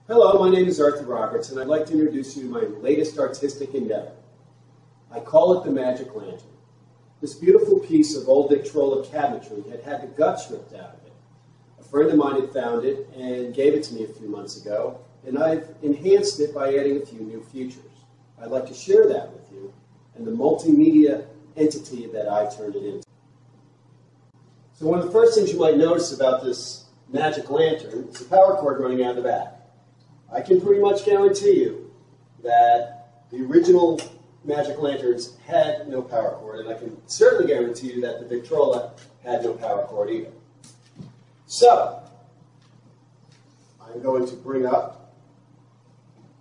Hello, my name is Arthur Roberts, and I'd like to introduce you to my latest artistic endeavor. I call it the Magic Lantern. This beautiful piece of old Victrola cabinetry had had the guts ripped out of it. A friend of mine had found it and gave it to me a few months ago, and I've enhanced it by adding a few new features. I'd like to share that with you and the multimedia entity that I've turned it into. So one of the first things you might notice about this Magic Lantern is the power cord running out of the back. I can pretty much guarantee you that the original Magic Lanterns had no power cord, and I can certainly guarantee you that the Victrola had no power cord either. So, I'm going to bring up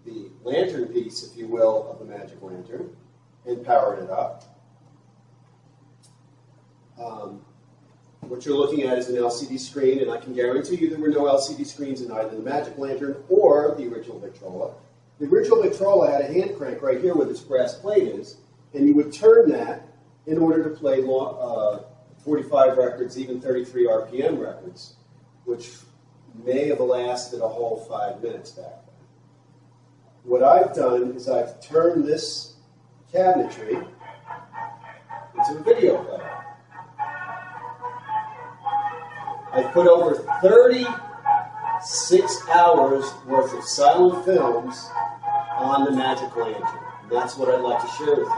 the lantern piece, if you will, of the Magic Lantern and power it up. What you're looking at is an LCD screen, and I can guarantee you there were no LCD screens in either the Magic Lantern or the original Victrola. The original Victrola had a hand crank right here where this brass plate is, and you would turn that in order to play 45 records, even 33 RPM records, which may have lasted a whole 5 minutes back then. What I've done is I've turned this cabinetry into a video player. I've put over 36 hours worth of silent films on the Magic Lantern. And that's what I'd like to share with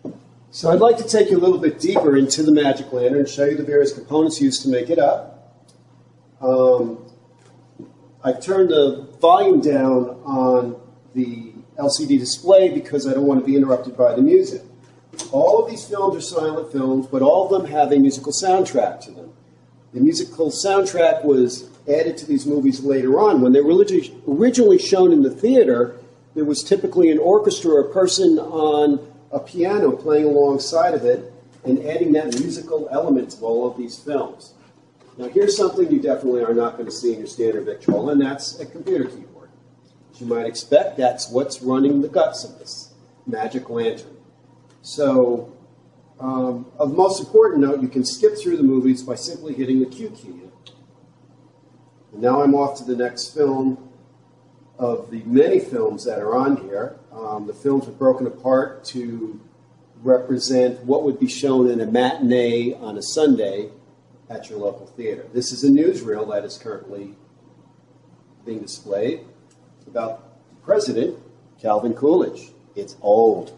you. So I'd like to take you a little bit deeper into the Magic Lantern and show you the various components used to make it up. I've turned the volume down on the LCD display because I don't want to be interrupted by the music. All of these films are silent films, but all of them have a musical soundtrack to them. The musical soundtrack was added to these movies later on. When they were originally shown in the theater, there was typically an orchestra or a person on a piano playing alongside of it and adding that musical element to all of these films. Now here's something you definitely are not going to see in your standard Victrola, and that's a computer keyboard. As you might expect, that's what's running the guts of this Magic Lantern. So, of most important note, you can skip through the movies by simply hitting the Q key. And now I'm off to the next film of the many films that are on here. The films are broken apart to represent what would be shown in a matinee on a Sunday at your local theater. This is a newsreel that is currently being displayed. It's about President Calvin Coolidge. It's old.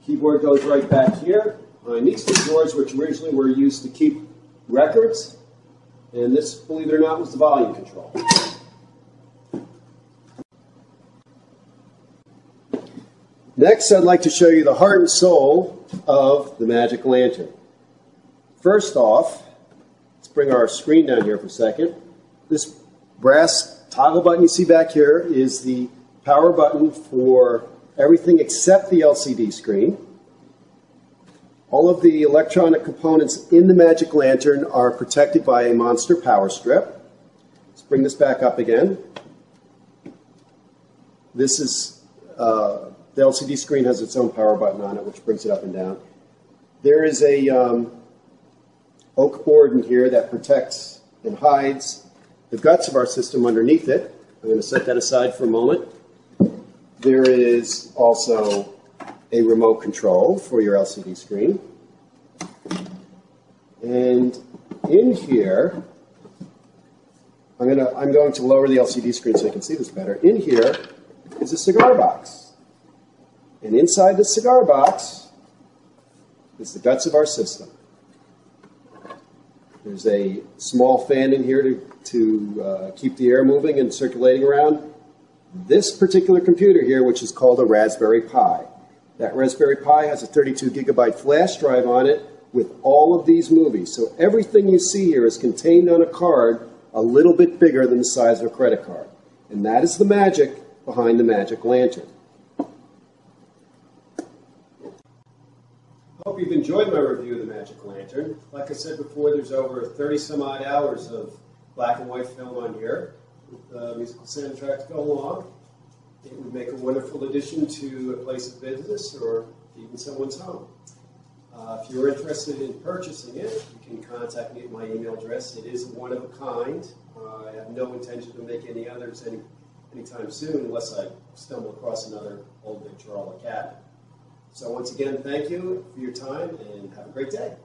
Keyboard goes right back here. These two drawers, which originally were used to keep records, and this, believe it or not, was the volume control. Next, I'd like to show you the heart and soul of the Magic Lantern. First off, let's bring our screen down here for a second. This brass toggle button you see back here is the power button for everything except the LCD screen. All of the electronic components in the Magic Lantern are protected by a monster power strip. Let's bring this back up again. This is, the LCD screen has its own power button on it, which brings it up and down. There is a oak board in here that protects and hides the guts of our system underneath it. I'm going to set that aside for a moment. There is also a remote control for your LCD screen. And in here, I'm going to lower the LCD screen so you can see this better. In here is a cigar box. And inside the cigar box is the guts of our system. There's a small fan in here to keep the air moving and circulating around. This particular computer here, which is called a Raspberry Pi. That Raspberry Pi has a 32 gigabyte flash drive on it with all of these movies. So everything you see here is contained on a card a little bit bigger than the size of a credit card. And that is the magic behind the Magic Lantern. I hope you've enjoyed my review of the Magic Lantern. Like I said before, there's over 30-some-odd hours of black and white film on here with musical soundtrack to go along. It would make a wonderful addition to a place of business or even someone's home. If you're interested in purchasing it, you can contact me at my email address. It is one of a kind. I have no intention to make any others anytime soon unless I stumble across another old Victrola cabinet. So once again, thank you for your time and have a great day.